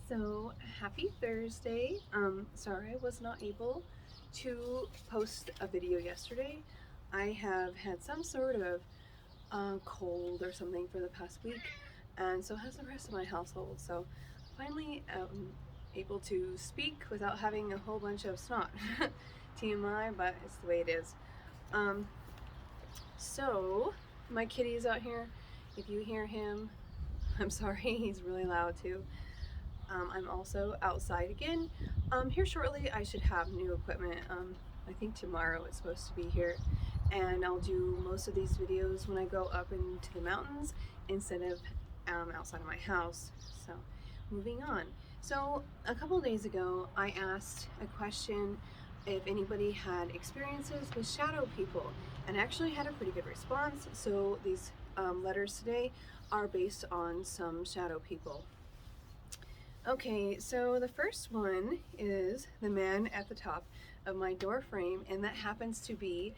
So happy Thursday. Sorry I was not able to post a video yesterday. I have had some sort of cold or something for the past week, and so has the rest of my household. So finally able to speak without having a whole bunch of snot. TMI, but it's the way it is. So my kitty's out here. If you hear him, I'm sorry, he's really loud too. I'm also outside again. Here shortly I should have new equipment. I think tomorrow it's supposed to be here, and I'll do most of these videos when I go up into the mountains instead of outside of my house. So moving on. So a couple days ago I asked a question if anybody had experiences with shadow people, and actually had a pretty good response. So these letters today are based on some shadow people. Okay, so the first one is the man at the top of my door frame, and that happens to be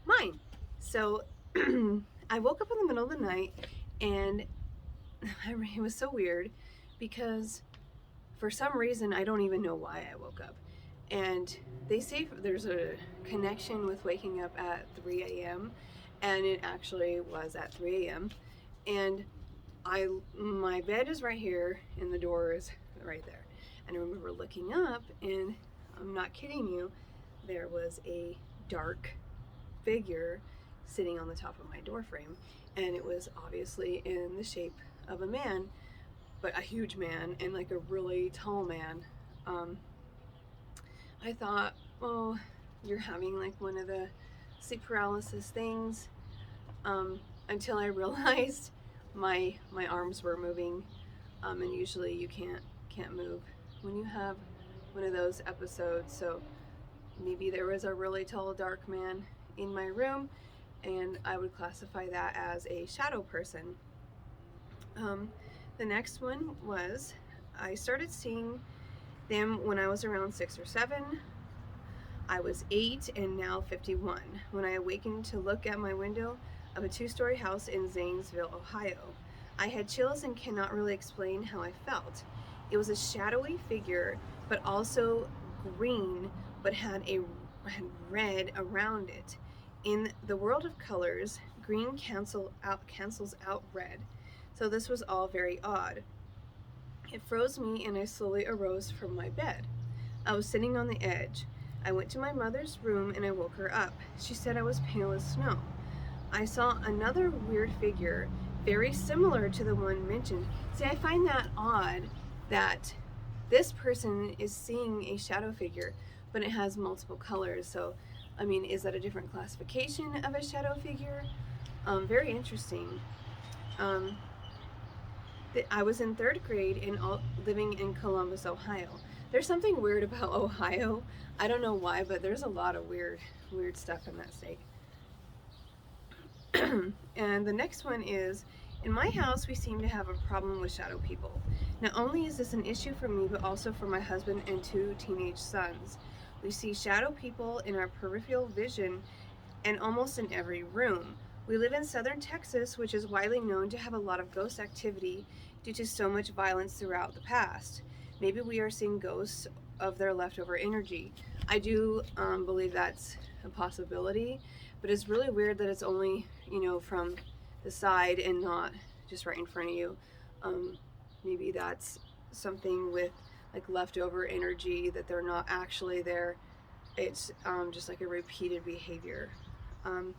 mine. So I woke up in the middle of the night, and it was so weird because for some reason, I don't even know why I woke up. And they say there's a connection with waking up at 3 a.m. and it actually was at 3 a.m. and my bed is right here and the door is right there. And I remember looking up, and I'm not kidding you, there was a dark figure sitting on the top of my door frame, and it was obviously in the shape of a man, but a huge man and like a really tall man. I thought, oh, you're having like one of the sleep paralysis things, until I realized my arms were moving, and usually you can't move when you have one of those episodes. So maybe there was a really tall dark man in my room, and I would classify that as a shadow person. The next one was, I started seeing them when I was around 6 or 7. I was 8 and now 51 when I awakened to look at my window of a 2-story house in Zanesville, Ohio. I had chills and cannot really explain how I felt. It was a shadowy figure, but also green, but had red around it. In the world of colors, green cancels out red. So this was all very odd. It froze me, and I slowly arose from my bed. I was sitting on the edge. I went to my mother's room and I woke her up. She said I was pale as snow. I saw another weird figure, very similar to the one mentioned. See, I find that odd that this person is seeing a shadow figure, but it has multiple colors. So, I mean, is that a different classification of a shadow figure? Very interesting. I was in 3rd grade and living in Columbus, Ohio. There's something weird about Ohio. I don't know why, but there's a lot of weird stuff in that state. And the next one is, in my house, we seem to have a problem with shadow people. Not only is this an issue for me, but also for my husband and 2 teenage sons. We see shadow people in our peripheral vision and almost in every room. We live in southern Texas, which is widely known to have a lot of ghost activity due to so much violence throughout the past. Maybe we are seeing ghosts of their leftover energy. I do believe that's a possibility, but it's really weird that it's only, from the side and not just right in front of you. Maybe that's something with like leftover energy, that they're not actually there. It's just like a repeated behavior. And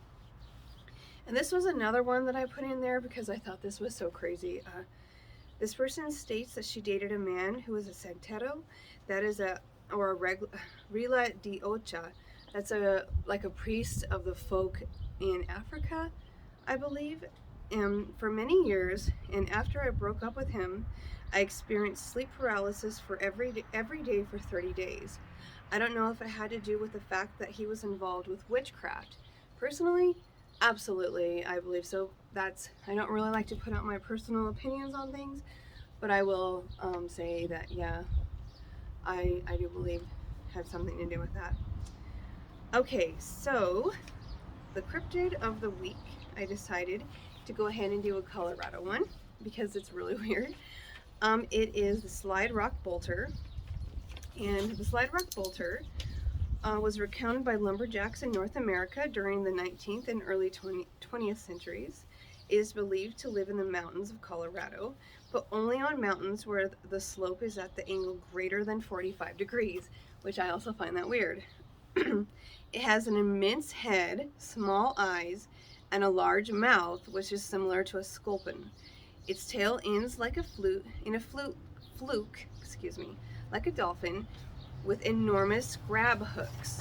this was another one that I put in there because I thought this was so crazy. This person states that she dated a man who was a Santero, that is Rila de Ocha. That's like a priest of the folk in Africa, I believe. For many years, and after I broke up with him, I experienced sleep paralysis for every day for 30 days. I don't know if it had to do with the fact that he was involved with witchcraft. Personally, absolutely, I believe so. I don't really like to put out my personal opinions on things, but I will say that, yeah, I do believe had something to do with that. Okay, so the cryptid of the week, I decided to go ahead and do a Colorado one because it's really weird. It is the slide rock bolter, and the slide rock bolter was recounted by lumberjacks in North America during the 19th and early 20th centuries. It is believed to live in the mountains of Colorado, but only on mountains where the slope is at the angle greater than 45 degrees, which I also find that weird. It has an immense head, small eyes, and a large mouth, which is similar to a sculpin. Its tail ends like a fluke, like a dolphin, with enormous grab hooks.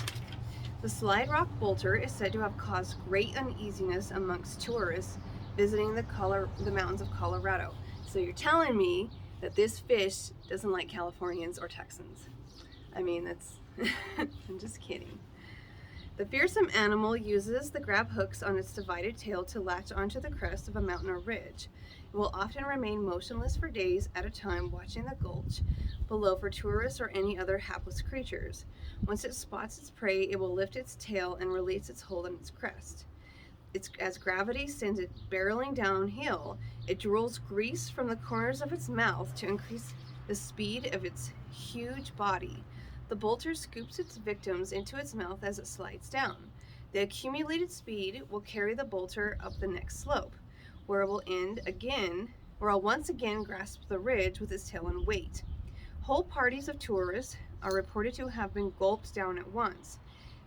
The slide rock bolter is said to have caused great uneasiness amongst tourists visiting the mountains of Colorado. So you're telling me that this fish doesn't like Californians or Texans? I mean, that's I'm just kidding. The fearsome animal uses the grab hooks on its divided tail to latch onto the crest of a mountain or ridge. It will often remain motionless for days at a time, watching the gulch below for tourists or any other hapless creatures. Once it spots its prey, it will lift its tail and release its hold on its crest. As gravity sends it barreling downhill, it drools grease from the corners of its mouth to increase the speed of its huge body. The bolter scoops its victims into its mouth as it slides down. The accumulated speed will carry the bolter up the next slope, where it will once again grasp the ridge with its tail and weight. Whole parties of tourists are reported to have been gulped down at once.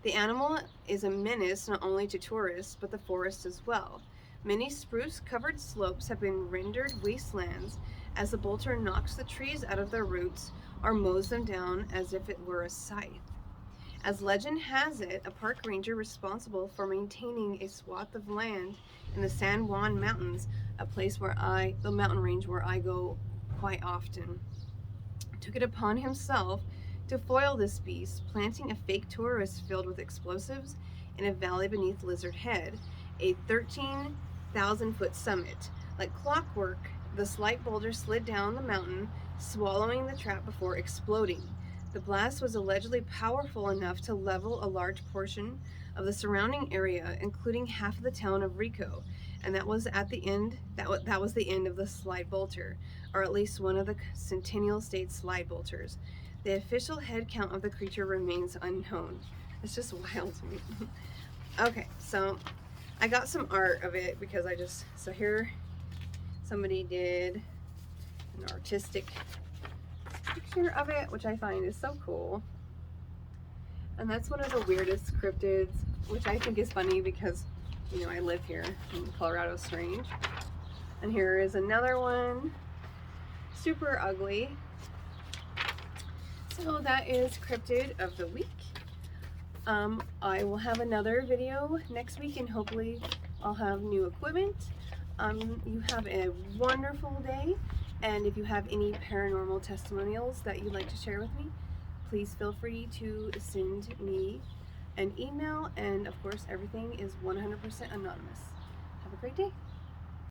The animal is a menace not only to tourists, but the forest as well. Many spruce-covered slopes have been rendered wastelands as the bolter knocks the trees out of their roots or mows them down as if it were a scythe. As legend has it, a park ranger responsible for maintaining a swath of land in the San Juan Mountains, a place the mountain range where I go quite often, took it upon himself to foil this beast, planting a fake tourist filled with explosives in a valley beneath Lizard Head, a 13,000-foot summit. Like clockwork, the slight boulder slid down the mountain, swallowing the trap before exploding. The blast was allegedly powerful enough to level a large portion of the surrounding area, including half of the town of Rico, and that was at the end. That was the end of the slide bolter, or at least one of the Centennial State slide bolters. The official head count of the creature remains unknown. It's just wild to me. Okay, so I got some art of it because so here somebody did an artistic picture of it, which I find is so cool. And that's one of the weirdest cryptids, which I think is funny because, you know, I live here and Colorado's strange. And here is another one, super ugly. So that is cryptid of the week. I will have another video next week and hopefully I'll have new equipment. You have a wonderful day, and if you have any paranormal testimonials that you'd like to share with me, please feel free to send me an email, and of course everything is 100% anonymous. Have a great day.